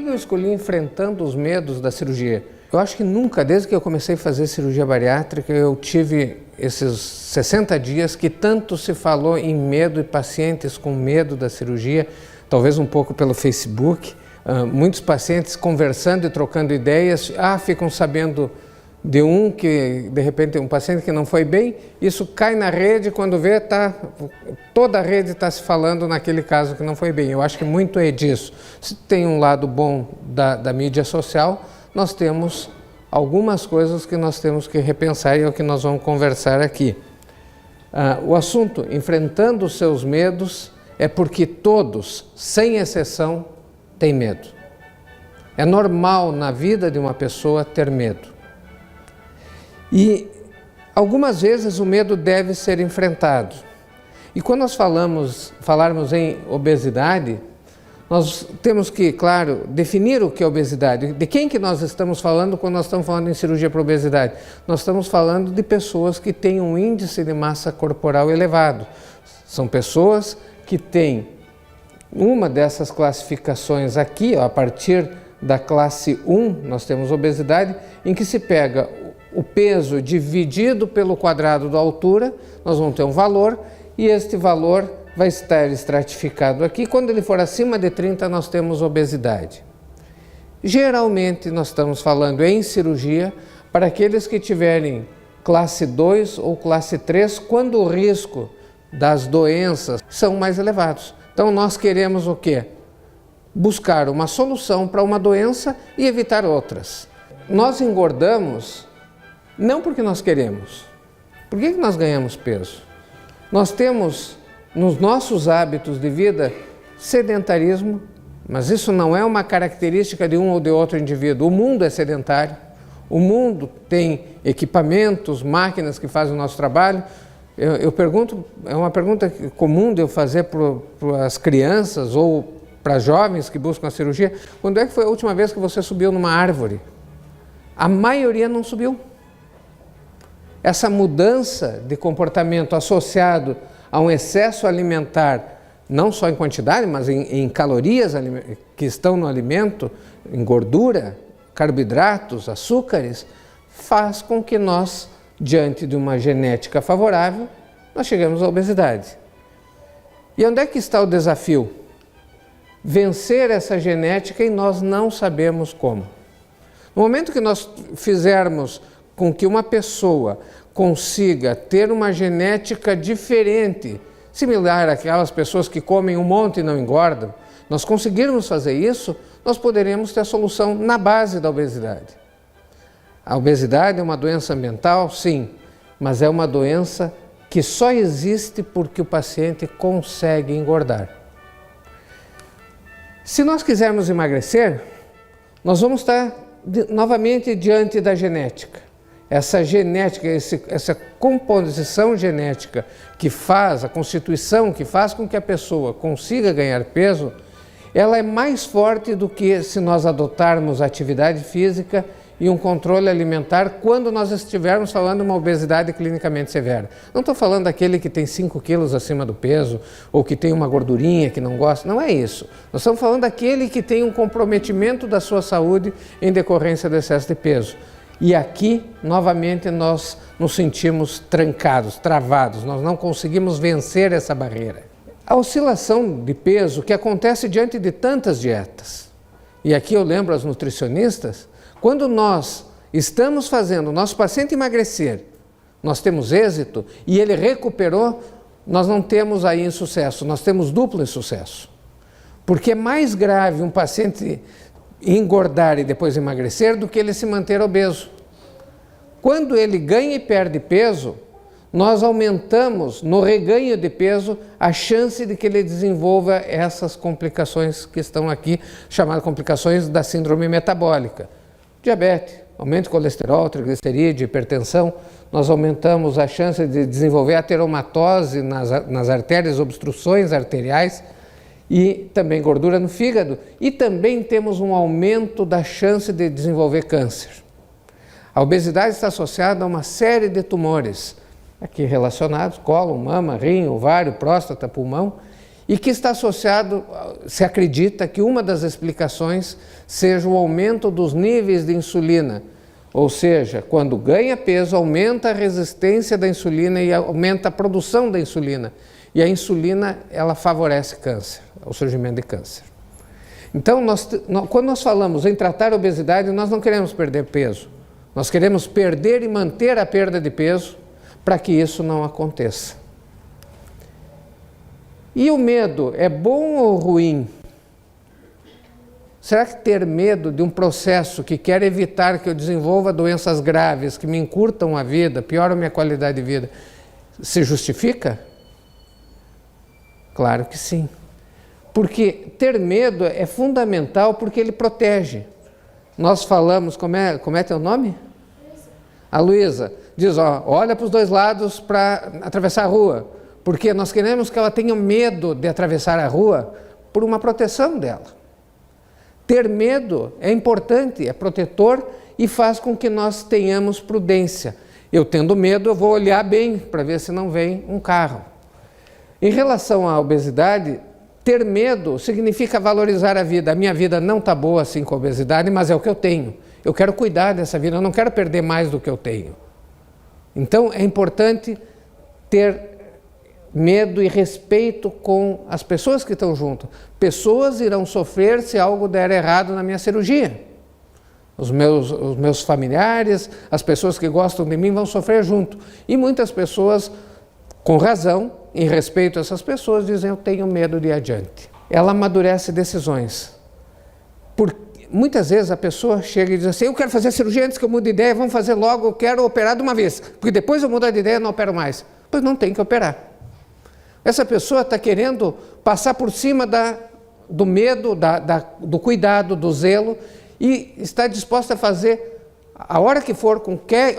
eu escolhi enfrentando os medos da cirurgia? Eu acho que nunca, desde que eu comecei a fazer cirurgia bariátrica, eu tive esses 60 dias que tanto se falou em medo e pacientes com medo da cirurgia, talvez um pouco pelo Facebook, muitos pacientes conversando e trocando ideias, ficam sabendo de um que, de repente, um paciente que não foi bem, isso cai na rede, quando vê, toda a rede está se falando naquele caso que não foi bem. Eu acho que muito é disso. Se tem um lado bom da mídia social, nós temos algumas coisas que nós temos que repensar e é o que nós vamos conversar aqui. O assunto, enfrentando os seus medos, é porque todos, sem exceção, têm medo. É normal na vida de uma pessoa ter medo. E algumas vezes o medo deve ser enfrentado. E quando nós falarmos em obesidade, nós temos que, claro, definir o que é obesidade. De quem que nós estamos falando quando nós estamos falando em cirurgia para obesidade? Nós estamos falando de pessoas que têm um índice de massa corporal elevado. São pessoas que têm uma dessas classificações aqui, a partir da classe 1, nós temos obesidade, em que se pega o peso dividido pelo quadrado da altura, nós vamos ter um valor, e este valor vai estar estratificado aqui. Quando ele for acima de 30, nós temos obesidade. Geralmente, nós estamos falando em cirurgia para aqueles que tiverem classe 2 ou classe 3, quando o risco das doenças são mais elevados. Então, nós queremos o quê? Buscar uma solução para uma doença e evitar outras. Nós engordamos não porque nós queremos. Por que nós ganhamos peso? Nós temos nos nossos hábitos de vida sedentarismo, mas isso não é uma característica de um ou de outro indivíduo. O mundo é sedentário, o mundo tem equipamentos, máquinas que fazem o nosso trabalho. Eu pergunto, é uma pergunta comum de eu fazer para as crianças ou para jovens que buscam a cirurgia: quando é que foi a última vez que você subiu numa árvore? A maioria não subiu. Essa mudança de comportamento associado a um excesso alimentar, não só em quantidade, mas em calorias que estão no alimento, em gordura, carboidratos, açúcares, faz com que nós, diante de uma genética favorável, nós chegamos à obesidade. E onde é que está o desafio? Vencer essa genética, e nós não sabemos como. No momento que nós fizermos com que uma pessoa consiga ter uma genética diferente, similar àquelas pessoas que comem um monte e não engordam, nós conseguirmos fazer isso, nós poderemos ter a solução na base da obesidade. A obesidade é uma doença ambiental? Sim, mas é uma doença que só existe porque o paciente consegue engordar. Se nós quisermos emagrecer, nós vamos estar novamente diante da genética. Essa genética, essa composição genética que faz, a constituição que faz com que a pessoa consiga ganhar peso, ela é mais forte do que se nós adotarmos atividade física e um controle alimentar quando nós estivermos falando de uma obesidade clinicamente severa. Não estou falando daquele que tem 5 quilos acima do peso ou que tem uma gordurinha que não gosta, não é isso. Nós estamos falando daquele que tem um comprometimento da sua saúde em decorrência do excesso de peso. E aqui, novamente, nós nos sentimos trancados, travados, nós não conseguimos vencer essa barreira. A oscilação de peso que acontece diante de tantas dietas, e aqui eu lembro aos nutricionistas, quando nós estamos fazendo o nosso paciente emagrecer, nós temos êxito e ele recuperou, nós não temos aí insucesso, nós temos duplo insucesso. Porque é mais grave um paciente engordar e depois emagrecer do que ele se manter obeso. Quando ele ganha e perde peso, nós aumentamos no reganho de peso a chance de que ele desenvolva essas complicações que estão aqui, chamadas complicações da síndrome metabólica. Diabetes, aumento de colesterol, triglicerídeo, hipertensão, nós aumentamos a chance de desenvolver ateromatose nas artérias, obstruções arteriais, e também gordura no fígado, e também temos um aumento da chance de desenvolver câncer. A obesidade está associada a uma série de tumores, aqui relacionados, cólon, mama, rim, ovário, próstata, pulmão, e que está associado, se acredita que uma das explicações seja o aumento dos níveis de insulina, ou seja, quando ganha peso, aumenta a resistência da insulina e aumenta a produção da insulina. E a insulina, ela favorece câncer, o surgimento de câncer. Então, quando nós falamos em tratar a obesidade, nós não queremos perder peso. Nós queremos perder e manter a perda de peso para que isso não aconteça. E o medo é bom ou ruim? Será que ter medo de um processo que quer evitar que eu desenvolva doenças graves, que me encurtam a vida, pioram a minha qualidade de vida, se justifica? Claro que sim. Porque ter medo é fundamental porque ele protege. Nós falamos, como é teu nome? A Luísa. Diz, olha para os dois lados para atravessar a rua. Porque nós queremos que ela tenha medo de atravessar a rua por uma proteção dela. Ter medo é importante, é protetor e faz com que nós tenhamos prudência. Eu tendo medo, eu vou olhar bem para ver se não vem um carro. Em relação à obesidade, ter medo significa valorizar a vida. A minha vida não está boa assim com a obesidade, mas é o que eu tenho. Eu quero cuidar dessa vida, eu não quero perder mais do que eu tenho. Então é importante ter medo e respeito com as pessoas que estão junto. Pessoas irão sofrer se algo der errado na minha cirurgia. Os meus familiares, as pessoas que gostam de mim vão sofrer junto. E muitas pessoas, com razão, em respeito a essas pessoas, dizem, eu tenho medo de ir adiante. Ela amadurece decisões. Muitas vezes a pessoa chega e diz assim, eu quero fazer a cirurgia antes que eu mude de ideia, vamos fazer logo, eu quero operar de uma vez, porque depois eu mudar de ideia, eu não opero mais. Pois não tem que operar. Essa pessoa está querendo passar por cima do medo, do cuidado, do zelo, e está disposta a fazer a hora que for,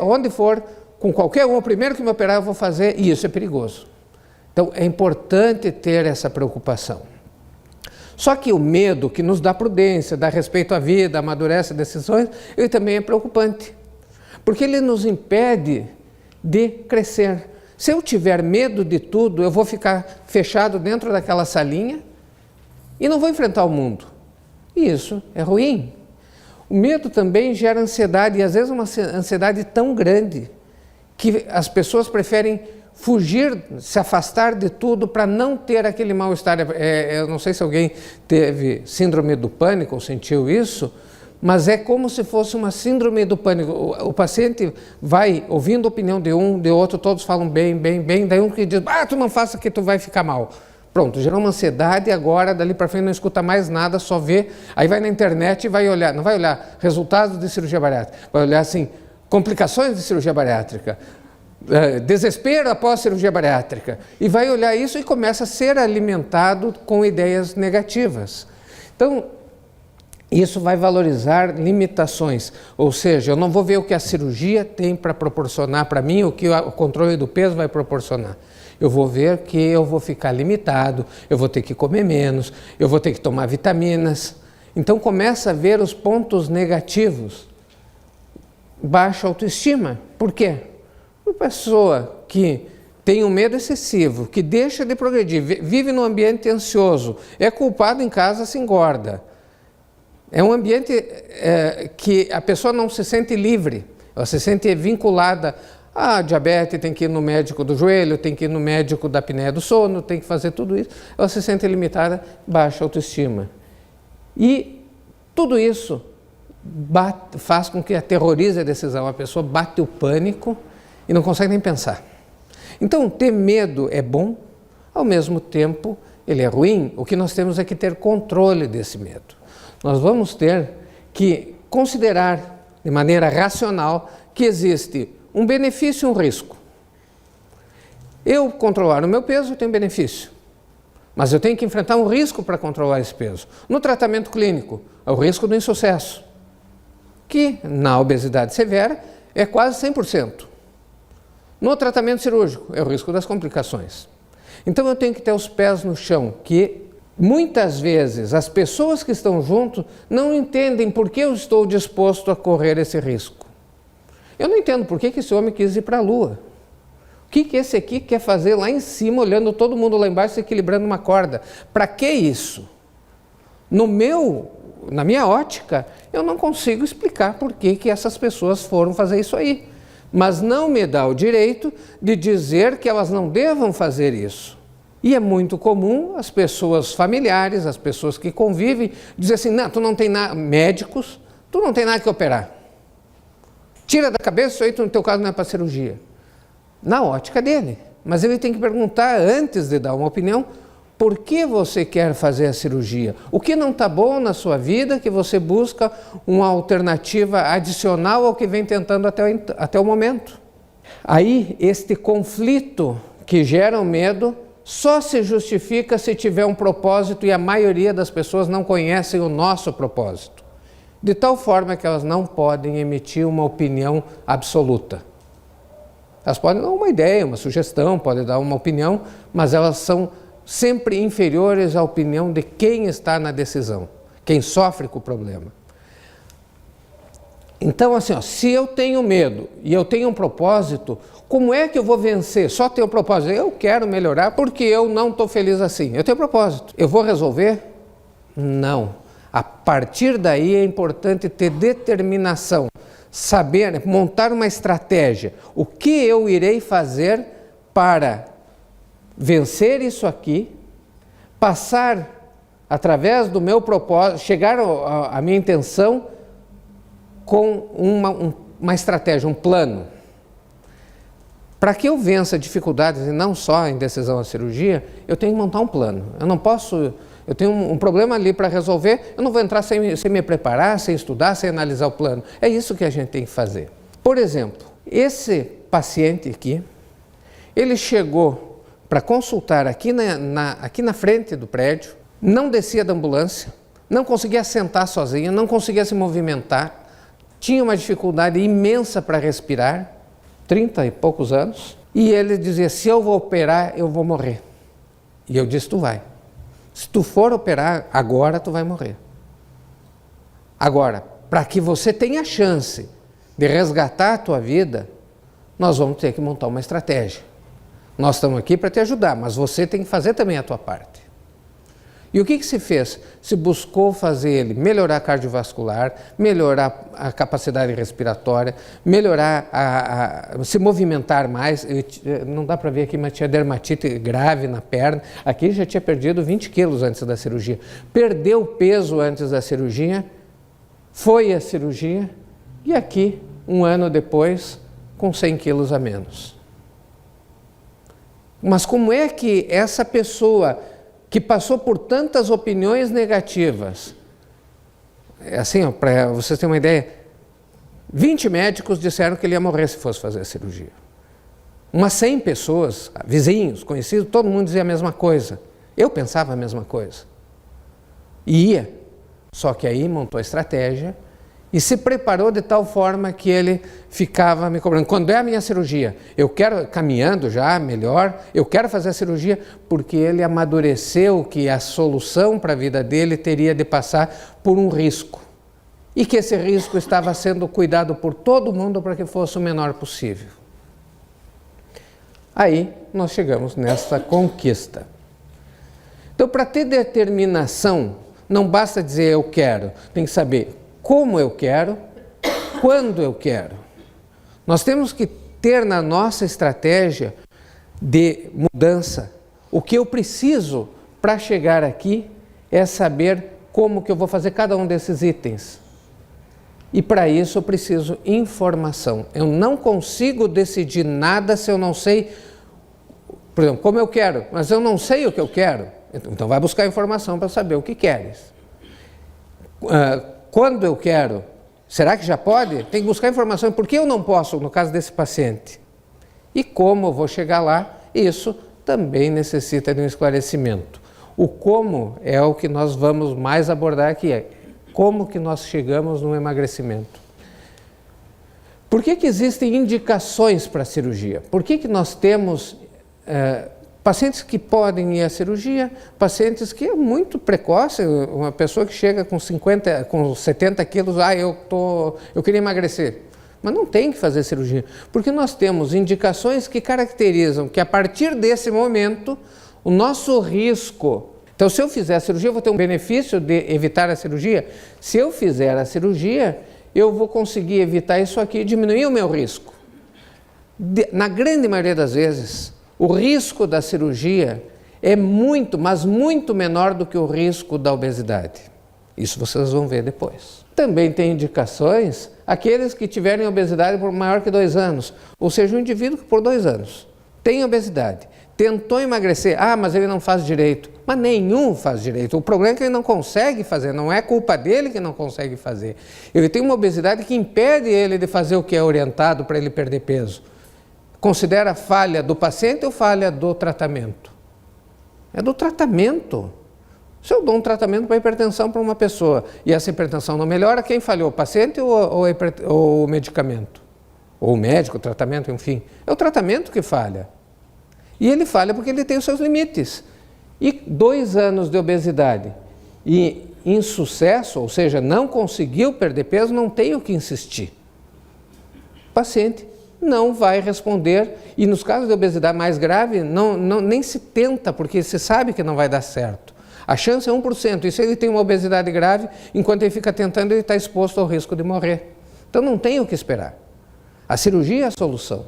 onde for, com qualquer um, o primeiro que me operar eu vou fazer, e isso é perigoso. Então é importante ter essa preocupação. Só que o medo que nos dá prudência, dá respeito à vida, amadurece decisões, ele também é preocupante, porque ele nos impede de crescer. Se eu tiver medo de tudo, eu vou ficar fechado dentro daquela salinha e não vou enfrentar o mundo. E isso é ruim. O medo também gera ansiedade, e às vezes uma ansiedade tão grande que as pessoas preferem fugir, se afastar de tudo para não ter aquele mal-estar. Eu não sei se alguém teve síndrome do pânico ou sentiu isso, mas é como se fosse uma síndrome do pânico. O paciente vai ouvindo a opinião de um, de outro, todos falam bem, daí um que diz, tu não faça que tu vai ficar mal. Pronto, gerou uma ansiedade e agora, dali para frente, não escuta mais nada, só vê, aí vai na internet e vai olhar, não vai olhar resultados de cirurgia bariátrica, vai olhar assim, complicações de cirurgia bariátrica, desespero após cirurgia bariátrica, e vai olhar isso e começa a ser alimentado com ideias negativas. Então, isso vai valorizar limitações, ou seja, eu não vou ver o que a cirurgia tem para proporcionar para mim, o que o controle do peso vai proporcionar. Eu vou ver que eu vou ficar limitado, eu vou ter que comer menos, eu vou ter que tomar vitaminas. Então começa a ver os pontos negativos. Baixa autoestima. Por quê? Uma pessoa que tem um medo excessivo, que deixa de progredir, vive num ambiente ansioso, é culpado em casa, se engorda. É um ambiente que a pessoa não se sente livre, ela se sente vinculada a diabetes, tem que ir no médico do joelho, tem que ir no médico da apneia do sono, tem que fazer tudo isso, ela se sente limitada, baixa autoestima. E tudo isso faz com que aterrorize a decisão, a pessoa bate o pânico e não consegue nem pensar. Então, ter medo é bom, ao mesmo tempo ele é ruim. O que nós temos é que ter controle desse medo. Nós vamos ter que considerar de maneira racional que existe um benefício e um risco. Eu controlar o meu peso tem benefício, mas eu tenho que enfrentar um risco para controlar esse peso. No tratamento clínico, é o risco do insucesso, que na obesidade severa é quase 100%. No tratamento cirúrgico, é o risco das complicações. Então eu tenho que ter os pés no chão, que muitas vezes as pessoas que estão junto não entendem por que eu estou disposto a correr esse risco. Eu não entendo por que esse homem quis ir para a Lua. que esse aqui quer fazer lá em cima, olhando todo mundo lá embaixo, se equilibrando uma corda? Para que isso? Na minha ótica, eu não consigo explicar por que essas pessoas foram fazer isso aí. Mas não me dá o direito de dizer que elas não devam fazer isso. E é muito comum as pessoas familiares, as pessoas que convivem, dizer assim, não, tu não tem nada, médicos, tu não tem nada que operar. Tira da cabeça, isso aí no teu caso não é para cirurgia. Na ótica dele. Mas ele tem que perguntar, antes de dar uma opinião, por que você quer fazer a cirurgia? O que não está bom na sua vida que você busca uma alternativa adicional ao que vem tentando até o momento? Aí, este conflito que gera o medo só se justifica se tiver um propósito e a maioria das pessoas não conhecem o nosso propósito. De tal forma que elas não podem emitir uma opinião absoluta. Elas podem dar uma ideia, uma sugestão, podem dar uma opinião, mas elas são sempre inferiores à opinião de quem está na decisão, quem sofre com o problema. Então, assim, se eu tenho medo e eu tenho um propósito, como é que eu vou vencer? Só tenho um propósito. Eu quero melhorar porque eu não estou feliz assim. Eu tenho propósito. Eu vou resolver? Não. A partir daí é importante ter determinação. Saber, montar uma estratégia, o que eu irei fazer para vencer isso aqui, passar através do meu propósito, chegar à minha intenção com uma estratégia, um plano. Para que eu vença dificuldades e não só a indecisão à cirurgia, eu tenho que montar um plano. Eu não posso... Eu tenho um problema ali para resolver, eu não vou entrar sem me preparar, sem estudar, sem analisar o plano. É isso que a gente tem que fazer. Por exemplo, esse paciente aqui, ele chegou para consultar aqui na frente do prédio, não descia da ambulância, não conseguia sentar sozinho, não conseguia se movimentar, tinha uma dificuldade imensa para respirar, 30 e poucos anos, e ele dizia, se eu vou operar, eu vou morrer. E eu disse, tu vai. Se tu for operar agora, tu vai morrer. Agora, para que você tenha chance de resgatar a tua vida, nós vamos ter que montar uma estratégia. Nós estamos aqui para te ajudar, mas você tem que fazer também a tua parte. E o que se fez? Se buscou fazer ele melhorar a cardiovascular, melhorar a capacidade respiratória, melhorar, se movimentar mais. Não dá para ver aqui, mas tinha dermatite grave na perna. Aqui já tinha perdido 20 quilos antes da cirurgia. Perdeu peso antes da cirurgia, foi à cirurgia e aqui, um ano depois, com 100 quilos a menos. Mas como é que essa pessoa que passou por tantas opiniões negativas, assim, para vocês terem uma ideia, 20 médicos disseram que ele ia morrer se fosse fazer a cirurgia. Umas 100 pessoas, vizinhos, conhecidos, todo mundo dizia a mesma coisa. Eu pensava a mesma coisa. E ia. Só que aí montou a estratégia e se preparou de tal forma que ele ficava me cobrando. Quando é a minha cirurgia? Eu quero, caminhando já melhor, eu quero fazer a cirurgia, porque ele amadureceu que a solução para a vida dele teria de passar por um risco. E que esse risco estava sendo cuidado por todo mundo para que fosse o menor possível. Aí nós chegamos nessa conquista. Então, para ter determinação, não basta dizer eu quero, tem que saber como eu quero, quando eu quero. Nós temos que ter na nossa estratégia de mudança, o que eu preciso para chegar aqui é saber como que eu vou fazer cada um desses itens. E para isso eu preciso informação. Eu não consigo decidir nada se eu não sei, por exemplo, como eu quero, mas eu não sei o que eu quero. Então vai buscar informação para saber o que queres. Quando eu quero, será que já pode? Tem que buscar informação. Por que eu não posso, no caso desse paciente? E como eu vou chegar lá? Isso também necessita de um esclarecimento. O como é o que nós vamos mais abordar aqui. Como que nós chegamos no emagrecimento? Por que existem indicações para a cirurgia? Por que nós temos pacientes que podem ir à cirurgia, pacientes que é muito precoce, uma pessoa que chega com 70 quilos, eu queria emagrecer. mas não tem que fazer cirurgia, porque nós temos indicações que caracterizam que a partir desse momento o nosso risco... Então, se eu fizer a cirurgia, eu vou ter um benefício de evitar a cirurgia. Se eu fizer a cirurgia, eu vou conseguir evitar isso aqui e diminuir o meu risco. Na grande maioria das vezes, o risco da cirurgia é muito, mas muito menor do que o risco da obesidade. Isso vocês vão ver depois. Também tem indicações aqueles que tiverem obesidade por maior que 2 anos, ou seja, um indivíduo que por 2 anos tem obesidade, tentou emagrecer, mas ele não faz direito. Mas nenhum faz direito. O problema é que ele não consegue fazer, não é culpa dele que não consegue fazer. Ele tem uma obesidade que impede ele de fazer o que é orientado para ele perder peso. Considera falha do paciente ou falha do tratamento? É do tratamento. Se eu dou um tratamento para hipertensão para uma pessoa e essa hipertensão não melhora, quem falhou? O paciente ou o medicamento? Ou o médico, o tratamento, enfim. É o tratamento que falha. E ele falha porque ele tem os seus limites. E 2 anos de obesidade e insucesso, ou seja, não conseguiu perder peso, não tem o que insistir. O paciente não vai responder, e nos casos de obesidade mais grave, nem se tenta, porque se sabe que não vai dar certo. A chance é 1%, e se ele tem uma obesidade grave, enquanto ele fica tentando, ele está exposto ao risco de morrer. Então não tem o que esperar. A cirurgia é a solução.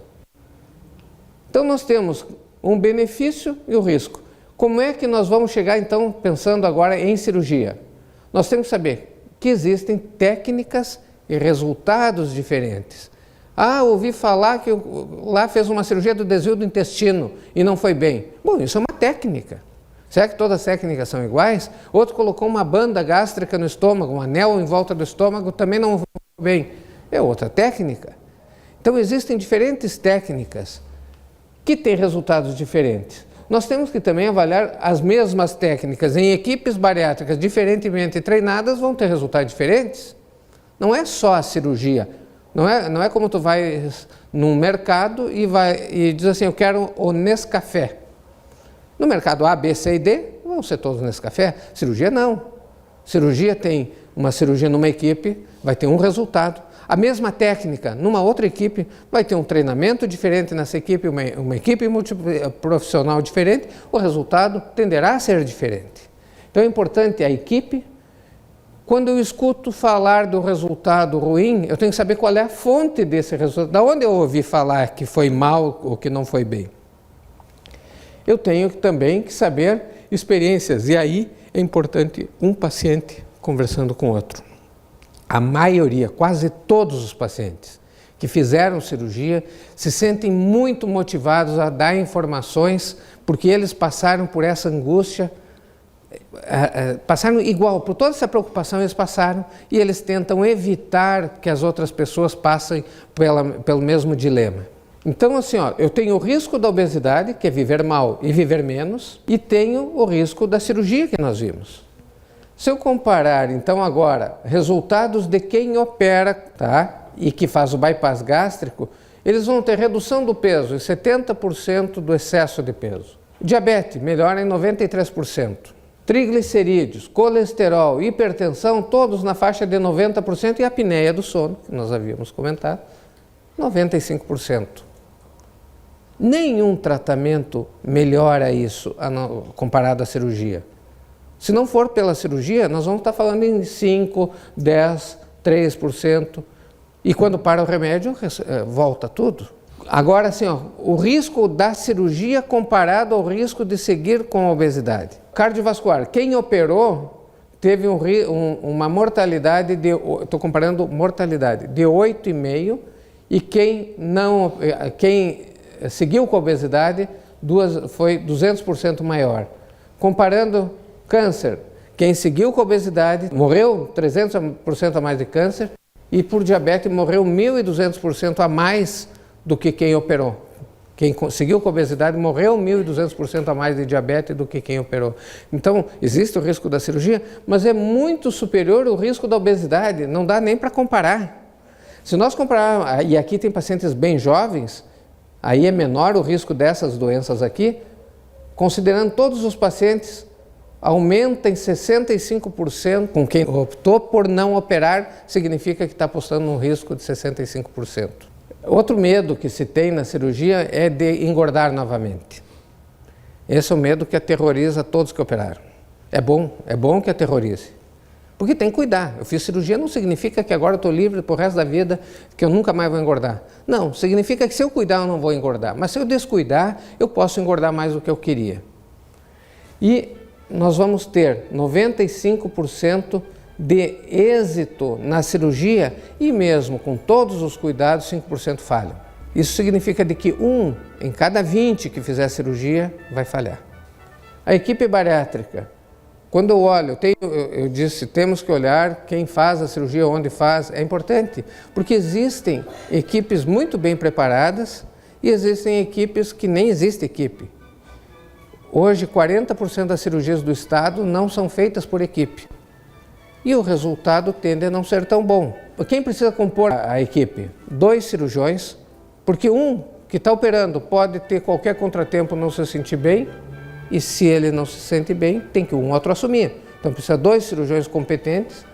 Então nós temos um benefício e o risco. Como é que nós vamos chegar, então, pensando agora em cirurgia? Nós temos que saber que existem técnicas e resultados diferentes. Ouvi falar que lá fez uma cirurgia do desvio do intestino e não foi bem. Bom, isso é uma técnica. Será que todas as técnicas são iguais? Outro colocou uma banda gástrica no estômago, um anel em volta do estômago, também não foi bem. É outra técnica. Então, existem diferentes técnicas que têm resultados diferentes. Nós temos que também avaliar as mesmas técnicas em equipes bariátricas diferentemente treinadas, vão ter resultados diferentes. Não é só a cirurgia. Não é como tu vai num mercado e diz assim, eu quero o Nescafé. No mercado A, B, C e D, vão ser todos Nescafé. Cirurgia não. Cirurgia tem uma cirurgia numa equipe, vai ter um resultado. A mesma técnica numa outra equipe vai ter um treinamento diferente nessa equipe, uma equipe multiprofissional diferente, o resultado tenderá a ser diferente. Então é importante a equipe. Quando eu escuto falar do resultado ruim, eu tenho que saber qual é a fonte desse resultado. Da onde eu ouvi falar que foi mal ou que não foi bem? Eu tenho também que saber experiências, e aí é importante um paciente conversando com outro. A maioria, quase todos os pacientes que fizeram cirurgia se sentem muito motivados a dar informações porque eles passaram por essa angústia, passaram igual, por toda essa preocupação eles passaram e eles tentam evitar que as outras pessoas passem pelo mesmo dilema. Então assim, eu tenho o risco da obesidade, que é viver mal e viver menos, e tenho o risco da cirurgia que nós vimos. Se eu comparar, então, agora, resultados de quem opera, e que faz o bypass gástrico, eles vão ter redução do peso em 70% do excesso de peso. Diabetes melhora em 93%. Triglicerídeos, colesterol, hipertensão, todos na faixa de 90%, e a apneia do sono, que nós havíamos comentado, 95%. Nenhum tratamento melhora isso comparado à cirurgia. Se não for pela cirurgia, nós vamos estar falando em 5%, 10%, 3%. E quando para o remédio, volta tudo. Agora, assim, o risco da cirurgia comparado ao risco de seguir com a obesidade. Cardiovascular, quem operou teve uma mortalidade estou comparando mortalidade, de 8,5%, e quem seguiu com a obesidade foi 200% maior. Comparando câncer, quem seguiu com a obesidade morreu 300% a mais de câncer, e por diabetes morreu 1.200% a mais do que quem operou. Quem seguiu com a obesidade morreu 1.200% a mais de diabetes do que quem operou. Então, existe o risco da cirurgia, mas é muito superior o risco da obesidade, não dá nem para comparar. Se nós compararmos, e aqui tem pacientes bem jovens, aí é menor o risco dessas doenças aqui, considerando todos os pacientes aumenta em 65%. Com quem optou por não operar, significa que está apostando num risco de 65%. Outro medo que se tem na cirurgia é de engordar novamente. Esse é o medo que aterroriza todos que operaram. É bom que aterrorize. Porque tem que cuidar. Eu fiz cirurgia não significa que agora eu estou livre pro resto da vida, que eu nunca mais vou engordar. Não, significa que se eu cuidar eu não vou engordar. Mas se eu descuidar, eu posso engordar mais do que eu queria. E nós vamos ter 95% de êxito na cirurgia e mesmo com todos os cuidados, 5% falham. Isso significa de que 1 em cada 20 que fizer cirurgia vai falhar. A equipe bariátrica, quando eu olho, eu disse, temos que olhar quem faz a cirurgia, onde faz, é importante, porque existem equipes muito bem preparadas e existem equipes que nem existe equipe. Hoje, 40% das cirurgias do estado não são feitas por equipe. E o resultado tende a não ser tão bom. Quem precisa compor a equipe? 2 cirurgiões, porque um que está operando pode ter qualquer contratempo, não se sentir bem, e se ele não se sente bem, tem que um outro assumir. Então precisa 2 cirurgiões competentes,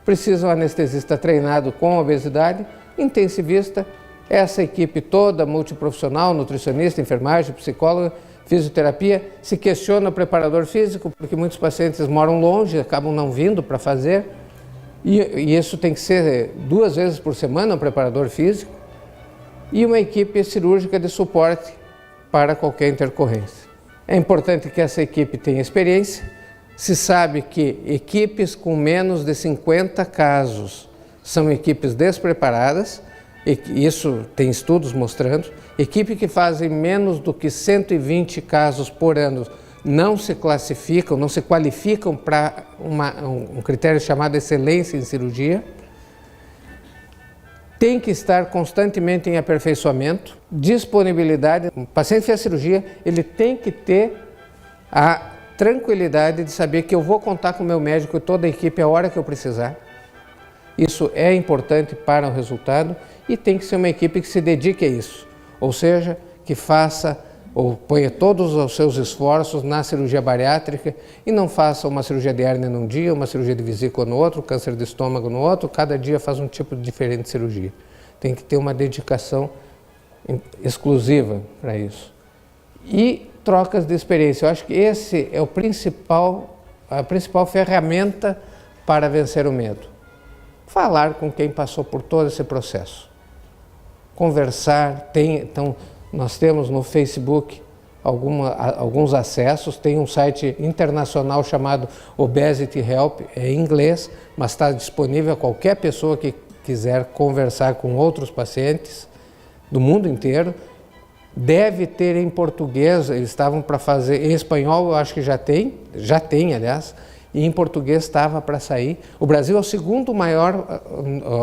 precisa um anestesista treinado com obesidade, intensivista, essa equipe toda multiprofissional, nutricionista, enfermagem, psicóloga, fisioterapia, se questiona o preparador físico, porque muitos pacientes moram longe, acabam não vindo para fazer, e isso tem que ser 2 vezes por semana, o preparador físico, e uma equipe cirúrgica de suporte para qualquer intercorrência. É importante que essa equipe tenha experiência. Se sabe que equipes com menos de 50 casos são equipes despreparadas, isso tem estudos mostrando. Equipe que fazem menos do que 120 casos por ano não se classificam, não se qualificam para um critério chamado excelência em cirurgia. Tem que estar constantemente em aperfeiçoamento, disponibilidade. O paciente fez a cirurgia, ele tem que ter a tranquilidade de saber que eu vou contar com o meu médico e toda a equipe a hora que eu precisar. Isso é importante para o resultado e tem que ser uma equipe que se dedique a isso, ou seja, que faça ou ponha todos os seus esforços na cirurgia bariátrica e não faça uma cirurgia de hérnia num dia, uma cirurgia de vesícula no outro, câncer de estômago no outro, cada dia faz um tipo diferente de cirurgia. Tem que ter uma dedicação exclusiva para isso. E trocas de experiência, eu acho que esse é a principal ferramenta para vencer o medo. Falar com quem passou por todo esse processo. Conversar, então, nós temos no Facebook alguns acessos, tem um site internacional chamado Obesity Help, é em inglês, mas está disponível a qualquer pessoa que quiser conversar com outros pacientes do mundo inteiro. Deve ter em português, eles estavam para fazer, em espanhol eu acho que já tem, aliás, e em português estava para sair. O Brasil é o segundo maior,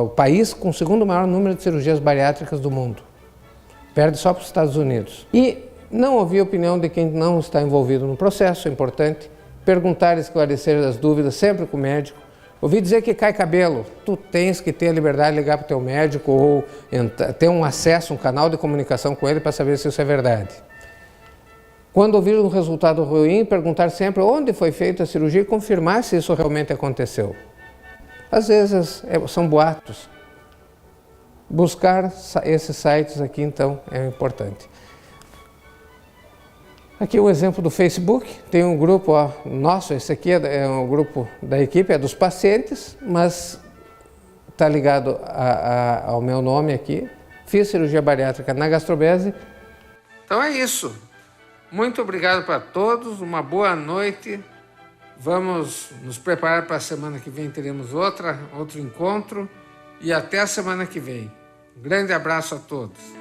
o país com o segundo maior número de cirurgias bariátricas do mundo. Perde só para os Estados Unidos. E não ouvir a opinião de quem não está envolvido no processo, é importante. Perguntar e esclarecer as dúvidas sempre com o médico. Ouvi dizer que cai cabelo, tu tens que ter a liberdade de ligar para o teu médico ou ter um acesso, um canal de comunicação com ele para saber se isso é verdade. Quando ouvir um resultado ruim, perguntar sempre onde foi feita a cirurgia e confirmar se isso realmente aconteceu. Às vezes são boatos. Buscar esses sites aqui, então, é importante. Aqui o exemplo do Facebook, tem um grupo nosso, esse aqui é um grupo da equipe, é dos pacientes, mas está ligado ao meu nome aqui. Fiz cirurgia bariátrica na gastrobese. Então é isso. Muito obrigado para todos, uma boa noite. Vamos nos preparar para a semana que vem, teremos outro encontro e até a semana que vem. Um grande abraço a todos.